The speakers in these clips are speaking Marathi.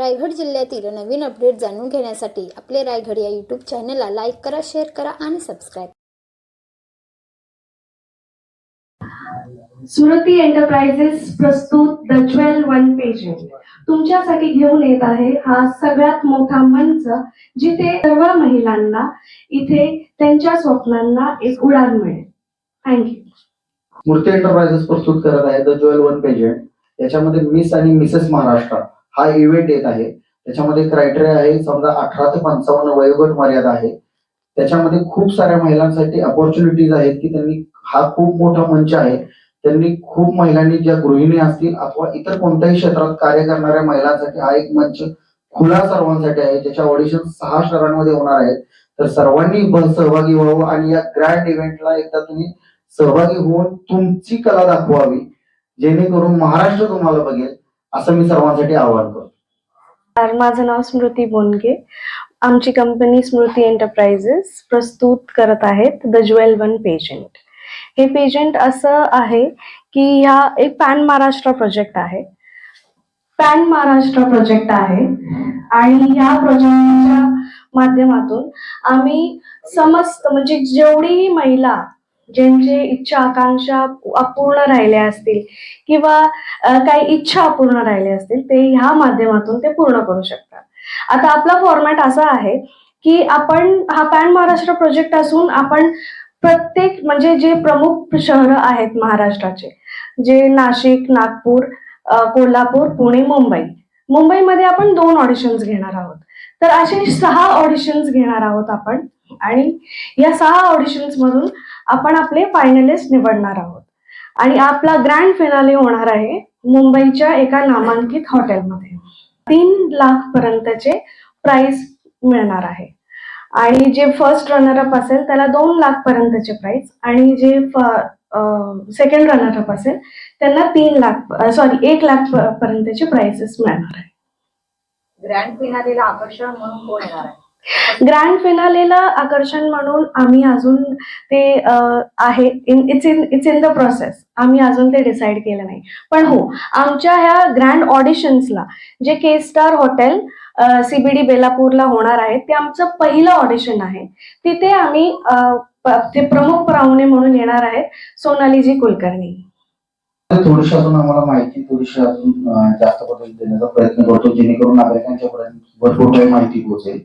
रायगड जिल्ह्यातील नवीन अपडेट जाणून घेण्यासाठी आपले रायगड या यूट्यूब चॅनलला लाईक करा, शेअर करा आणि सबस्क्राईब. सुरती एंटरप्राइजेस प्रस्तुत द ज्वेल वन पेजेंट तुमच्यासाठी घेऊन येत आहे हा सगळ्यात मोठा मंच, जिथे सर्व महिलांना इथे त्यांच्या स्वप्नांना एक उडान मिळेल. थँक्यू. मूर्ती एंटरप्राइजेस प्रस्तुत करत आहे द ज्वेल वन पेजेंट. याच्यामध्ये मिस आणि मिसेस महाराष्ट्र हा इव्हेंट येत आहे. त्याच्यामध्ये क्रायटेरिया आहे, समजा 18 ते 55 वयोगट मर्यादा आहे. त्याच्यामध्ये खूप साऱ्या महिलांसाठी अपॉर्च्युनिटीज आहेत की त्यांनी, हा खूप मोठा मंच आहे, त्यांनी खूप महिलांनी, ज्या गृहिणी असतील अथवा इतर कोणत्याही क्षेत्रात कार्य करणाऱ्या महिलांसाठी हा एक मंच खुला सर्वांसाठी आहे, ज्याच्या ऑडिशन 6 शहरांमध्ये होणार आहेत. तर सर्वांनी सहभागी व्हावं आणि या ग्रँड इव्हेंटला एकदा तुम्ही सहभागी होऊन तुमची कला दाखवावी, जेणेकरून महाराष्ट्र तुम्हाला बघेल, असं मी सर्वांसाठी आवाहन करतो. माझं नाव स्मृती बोनगे. आमची कंपनी स्मृती एंटरप्राइजेस प्रस्तुत करत आहेत द ज्वेल वन पेजेंट. हे पेजेंट असं आहे की ह्या एक पॅन महाराष्ट्र प्रोजेक्ट आहे. आणि ह्या प्रोजेक्टच्या माध्यमातून आम्ही समस्त, म्हणजे जेवढीही महिला ज्यांचे इच्छा आकांक्षा अपूर्ण राहिल्या असतील किंवा काही इच्छा अपूर्ण राहिल्या असतील, ते ह्या माध्यमातून ते पूर्ण करू शकतात. आता आपला फॉर्मॅट असा आहे की आपण हा पॅन महाराष्ट्र प्रोजेक्ट असून आपण प्रत्येक, म्हणजे जे प्रमुख शहर आहेत महाराष्ट्राचे, जे नाशिक, नागपूर, कोल्हापूर, पुणे, मुंबईमध्ये आपण 2 ऑडिशन्स घेणार आहोत. तर असे 6 ऑडिशन्स घेणार आहोत आपण, आणि या 6 ऑडिशन्स मधून आपण आपले फायनलिस्ट निवडणार आहोत. आणि आपला ग्रँड फिनाले होणार आहे मुंबईच्या एका नामांकित हॉटेलमध्ये. 3 लाख पर्यंतचे प्राइस मिळणार आहे. आणि जे फर्स्ट रनरअप असेल त्याला 2 लाख पर्यंतचे प्राइस, आणि जे सेकंड रनरअप असेल त्यांना 1 लाख पर्यंतचे प्राइसेस मिळणार आहे. ग्रँड फिनालेला आकर्षण म्हणून कोण येणार आहे? ग्रँड फिनालेला आकर्षण म्हणून आम्ही अजून ते आहे, इट्स इन द प्रोसेस. आम्ही अजून ते डिसाईड केलं नाही. पण हो, आमच्या ह्या ग्रँड ऑडिशन्सला जे के स्टार हॉटेल CBD बेलापूरला होणार आहे, ते आमचं पहिलं ऑडिशन आहे. तिथे आम्ही ते प्रमुख पाहुणे म्हणून येणार आहेत सोनालीजी कुलकर्णी. थोडीशी अजून आम्हाला माहिती थोडीशी अजून जास्त पद्धतीने देण्याचा प्रयत्न करतो, जेणेकरून नागरिकांच्या पर्यंत भरपूर काही माहिती पोहोचेल.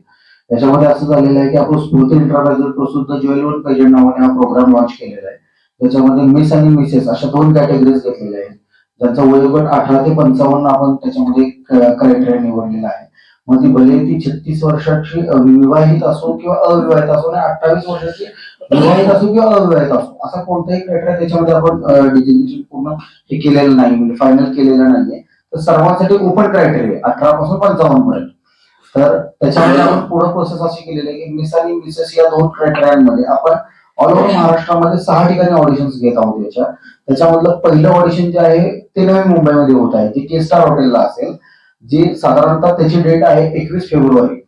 त्याच्यामध्ये असं झालेलं आहे की आपण स्फूर्ती एंटरप्राइजेस प्रस्तुत ज्वेल वन पेजेंट नावाने हा प्रोग्राम लॉन्च केलेला आहे. त्याच्यामध्ये मिस आणि मिसेस अशा 2 कॅटेगरीज घेतलेल्या आहेत, ज्यांचा वयोगट 18 ते 55 आपण त्याच्यामध्ये क्रायटेरिया निवडलेला आहे. मग ती भले ती 36 वर्षाची विवाहित असो किंवा अविवाहित असो, आणि 28 वर्षाची विवाहित असो किंवा अविवाहित असो, असा कोणताही क्रायटेरिया त्याच्यामध्ये आपण डिजिटल पूर्ण हे केलेलं नाही, म्हणजे फायनल केलेलं नाहीये. तर सर्वांसाठी ओपन क्रायटेरिया 18 पासून 55 पर्यंत. तर त्याच्यामध्ये आपण पुढे प्रोसेस अशी केलेली आहे की मिस आणि मिसेस या 2 क्रायटेरियांमध्ये आपण ऑल ओव्हर महाराष्ट्रामध्ये 6 ठिकाणी ऑडिशन्स घेत आहोत. त्याच्यामधलं पहिलं ऑडिशन जे आहे ते नवी मुंबईमध्ये होत आहे, जे के स्टार हॉटेलला असेल, जी साधारणतः त्याची डेट आहे 21 फेब्रुवारी,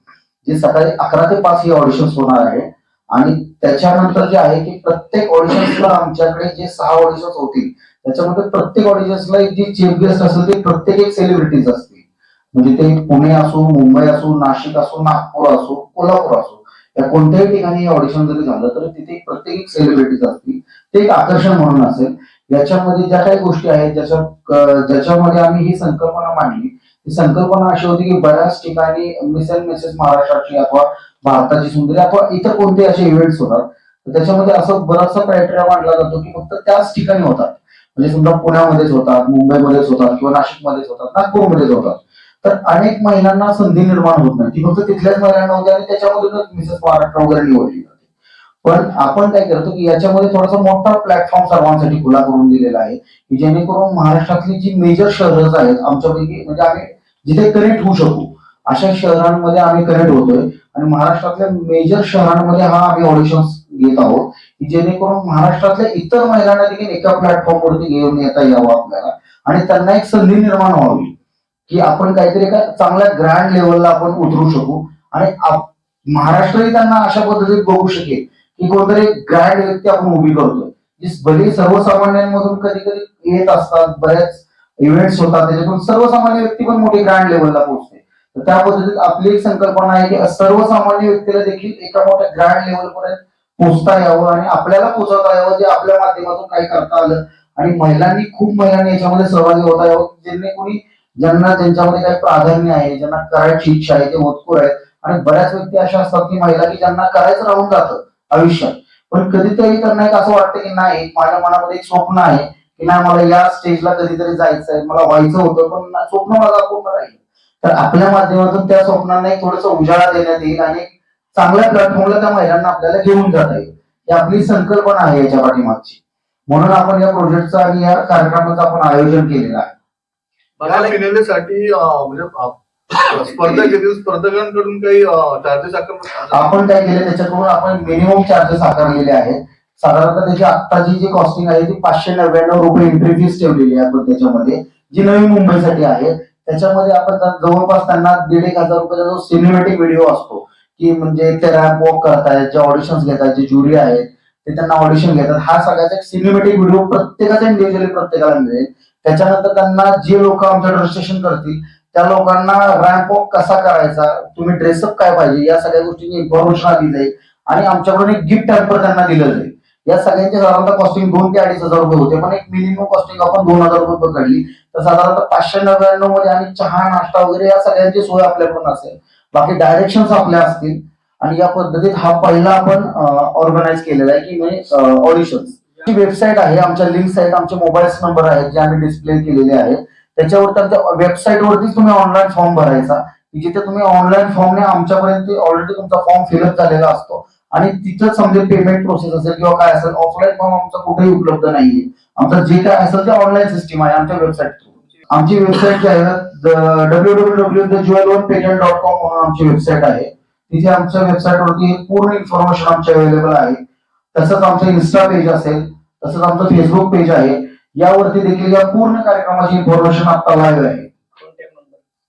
जे सकाळी 11 ते 5 ही ऑडिशन्स होणार आहे. आणि त्याच्यानंतर जे आहे की प्रत्येक ऑडिशन्सला आमच्याकडे जे 6 ऑडिशन्स होतील, त्याच्यामध्ये प्रत्येक ऑडिशन्सला जे चीफ गेस्ट असेल ते प्रत्येक एक सेलिब्रिटीज असतील. म्हणजे ते पुणे असो, मुंबई असो, नाशिक असो, नागपूर असो, कोल्हापूर असो, या कोणत्याही ठिकाणी ऑडिशन जरी झालं तर तिथे प्रत्येक एक सेलिब्रिटीज असतील. ते एक आकर्षण म्हणून असेल. याच्यामध्ये ज्या काही गोष्टी आहेत ज्याच्यामध्ये आम्ही ही संकल्पना मांडली, ही संकल्पना अशी होती की बऱ्याच ठिकाणी मिस अँड मिसेस महाराष्ट्राची अथवा भारताची सुंदरी अथवा इतर कोणते असे इव्हेंट्स होतात, तर त्याच्यामध्ये असं बराचसा क्रायटेरिया मांडला जातो की फक्त त्याच ठिकाणी होतात. म्हणजे समजा पुण्यामध्येच होतात, मुंबईमध्येच होतात किंवा नाशिकमध्येच होतात, नागपूरमध्येच होतात. तर अनेक महिलांना संधी निर्माण होत नाही, ती फक्त तिथल्याच महिलांना होते आणि त्याच्यामधूनच मिसेस महाराष्ट्र वगैरे निवडली जाते. पण आपण काय करतो की याच्यामध्ये थोडासा मोठा प्लॅटफॉर्म सर्वांसाठी खुला करून दिलेला आहे, की जेणेकरून महाराष्ट्रातली जी मेजर शहरं आहेत आमच्यापैकी, म्हणजे आम्ही जिथे कनेक्ट होऊ शकू अशा शहरांमध्ये आम्ही कनेक्ट होतोय. आणि महाराष्ट्रातल्या मेजर शहरांमध्ये हा आम्ही ऑडिशन्स घेत आहोत, की जेणेकरून महाराष्ट्रातल्या इतर महिलांना देखील एका प्लॅटफॉर्मवरती घेऊन येता यावं आपल्याला, आणि त्यांना एक संधी निर्माण व्हावी की आपण काहीतरी एका चांगल्या ग्रँड लेवलला आपण उतरू शकू. आणि महाराष्ट्रही त्यांना अशा पद्धतीत बघू शकेल की कोणतरी ग्रँड व्यक्ती आपण उभी करतोय, जी भले सर्वसामान्यांमधून कधी कधी येत असतात, बऱ्याच इव्हेंट्स होतात, त्याच्यातून सर्वसामान्य व्यक्ती पण मोठी ग्रँड लेवलला पोहोचते. तर त्या पद्धतीत आपली एक संकल्पना आहे की सर्वसामान्य व्यक्तीला देखील एका मोठ्या ग्रँड लेवलपर्यंत पोहोचता यावं आणि आपल्याला पोहोचवता यावं, जे आपल्या माध्यमातून काही करता आलं आणि खूप महिलांनी याच्यामध्ये सहभागी होता यावं, ज्यांना ज्यांच्यामध्ये काही प्राधान्य आहे, ज्यांना करायची इच्छा आहे, ते होतकूर आहेत. आणि बऱ्याच व्यक्ती अशा असतात की महिला की ज्यांना करायचं राहून जातं आयुष्यात, पण कधीतरी त्यांना एक असं वाटतं की नाही, माझ्या मनामध्ये एक स्वप्न आहे की नाही, मला या स्टेजला कधीतरी जायचंय, मला व्हायचं होतं पण स्वप्न माझं अपूर्ण राहील. तर आपल्या माध्यमातून त्या स्वप्नांना एक थोडंसं उजाळा देण्यात येईल आणि चांगल्या प्लॅटफॉर्मला त्या महिलांना आपल्याला घेऊन जाता येईल. ही आपली संकल्पना आहे याच्या पाठीमागची. म्हणून आपण या प्रोजेक्टचं आणि या कार्यक्रमाचं आपण आयोजन केलेलं आहे. या फिनालेसाठी म्हणजे स्पर्धकांकडून काही चार्जेस आपण काय केलं, त्याच्याकडून आपण मिनिमम चार्जेस आकारलेले आहेत. साधारणतः त्याची आत्ताची जी कॉस्टिंग आहे ती 599 रुपये एंट्री फीस ठेवलेली आहे आपण त्याच्यामध्ये, जी नवी मुंबईसाठी आहे. त्याच्यामध्ये आपण जवळपास त्यांना 1,500 रुपयाचा जो सिनेमॅटिक व्हिडिओ असतो, की म्हणजे ते रॅम्प वॉक करतायत, जे ऑडिशन्स घेतात, जे ज्युरी आहेत ते त्यांना ऑडिशन घेतात, हा सगळ्याचा एक सिनेमॅटिक व्हिडिओ प्रत्येकाचा इंडिव्हिज्युअली प्रत्येकाला मिळेल. त्याच्यानंतर त्यांना जे लोक आमचं रजिस्ट्रेशन करतील त्या लोकांना रॅम्प वॉक कसा करायचा, तुम्ही ड्रेसअप काय पाहिजे, या सगळ्या गोष्टींची इन्फॉर्मेशन आली जाईल आणि आमच्याकडून एक गिफ्ट हॅम्पर त्यांना दिलं जाईल. या सगळ्यांची साधारणतः कॉस्टिंग 2,000 ते 2,500 रुपये होते, पण एक मिनिमम कॉस्टिंग आपण 2,000 रुपये पकडली तर साधारणतः 599 मध्ये आणि चहा नाश्ता वगैरे या सगळ्यांची सोय आपल्याकडून असेल. बाकी डायरेक्शन्स आपल्या असतील आणि या पद्धतीत हा पहिला आपण ऑर्गनाईज केलेला आहे की म्हणजे ऑडिशन्स. वेबसाईट आहे, आमच्या लिंक्स आहेत, आमचे मोबाईल नंबर आहेत जे आम्ही डिस्प्ले केलेले आहेत. त्याच्यावरती आमच्या वेबसाईटवरतीच तुम्ही ऑनलाईन फॉर्म भरायचा, जिथे तुम्ही ऑनलाईन फॉर्मने आमच्यापर्यंत ऑलरेडी तुमचा फॉर्म फिलअप झालेला असतो आणि तिथं समजा पेमेंट प्रोसेस असेल किंवा काय असेल, ऑफलाईन फॉर्म आमचा कुठेही उपलब्ध नाहीये. आमचं जे काय असेल ते ऑनलाईन सिस्टीम आहे आमच्या वेबसाईट थ्रू. आमची वेबसाईट जी आहे www.jewel1pageant.com म्हणून आमची वेबसाईट आहे. तिथे आमच्या वेबसाईटवरती पूर्ण इन्फॉर्मेशन आमची अवेलेबल आहे. तसंच आमचं इन्स्टा पेज असेल, तसंच आमचं फेसबुक पेज आहे, यावरती देखील या पूर्ण कार्यक्रमाची इन्फॉर्मेशन आता लाईव्ह आहे.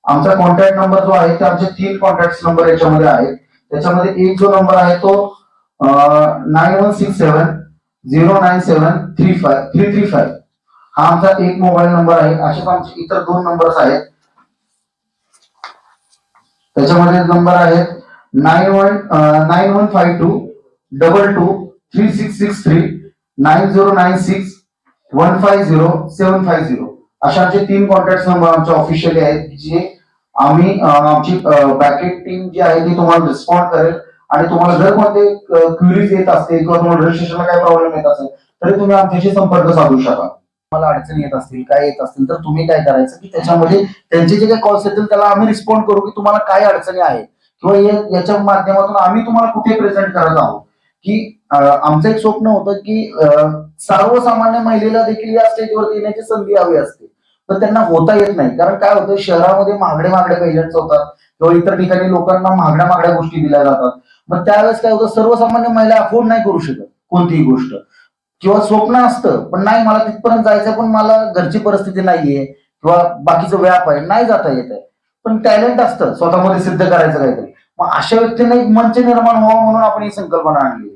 आमचा कॉन्टॅक्ट नंबर जो आहे ते आमचे 3 कॉन्टॅक्ट नंबर याच्यामध्ये आहेत. त्याच्यामध्ये एक जो नंबर आहे तो 9167-097-335 हा आमचा एक मोबाईल नंबर आहे. असेच आमचे इतर 2 नंबर्स आहेत. त्याच्यामध्ये नंबर आहेत 9152-223663, 9096-150-750 अशा आमचे 3 कॉन्टॅक्ट नंबर आमचे ऑफिशियली आहेत, जे आम्ही आमची बॅकेट टीम जी आहे ती तुम्हाला रिस्पॉन्ड करेल. आणि तुम्हाला जर कोणते क्वेरीज येत असतील किंवा तुम्हाला रजिस्ट्रेशनला काय प्रॉब्लेम येत असेल तरी तुम्ही आमच्याशी संपर्क साधू शकाल. तुम्हाला अडचणी येत असतील, काय येत असतील तर तुम्ही काय करायचं की त्याच्यामध्ये त्यांचे जे काही कॉल्स येतील त्याला आम्ही रिस्पॉन्ड करू की तुम्हाला काय अडचणी आहेत किंवा याच्या माध्यमातून आम्ही तुम्हाला कुठे प्रेझेंट करत आहोत. की आमचं एक स्वप्न होतं की सर्वसामान्य महिलेला देखील या स्टेजवरती येण्याची संधी हवी असते, पण त्यांना होता येत नाही. कारण काय होतं, शहरामध्ये महागडे पेजंट्स होतात किंवा इतर ठिकाणी लोकांना महागड्या गोष्टी दिल्या जातात. मग त्यावेळेस काय होतं, सर्वसामान्य महिला अफोर्ड नाही करू शकत कोणतीही गोष्ट, किंवा स्वप्न असतं पण नाही मला तिथपर्यंत जायचं पण मला घरची परिस्थिती नाहीये किंवा बाकीचं व्याप आहे, नाही जाता येत आहे, पण टॅलेंट असतं स्वतःमध्ये सिद्ध करायचं काहीतरी. मग अशा व्यक्तींना एक मंच निर्माण व्हावा म्हणून आपण ही संकल्पना आणली.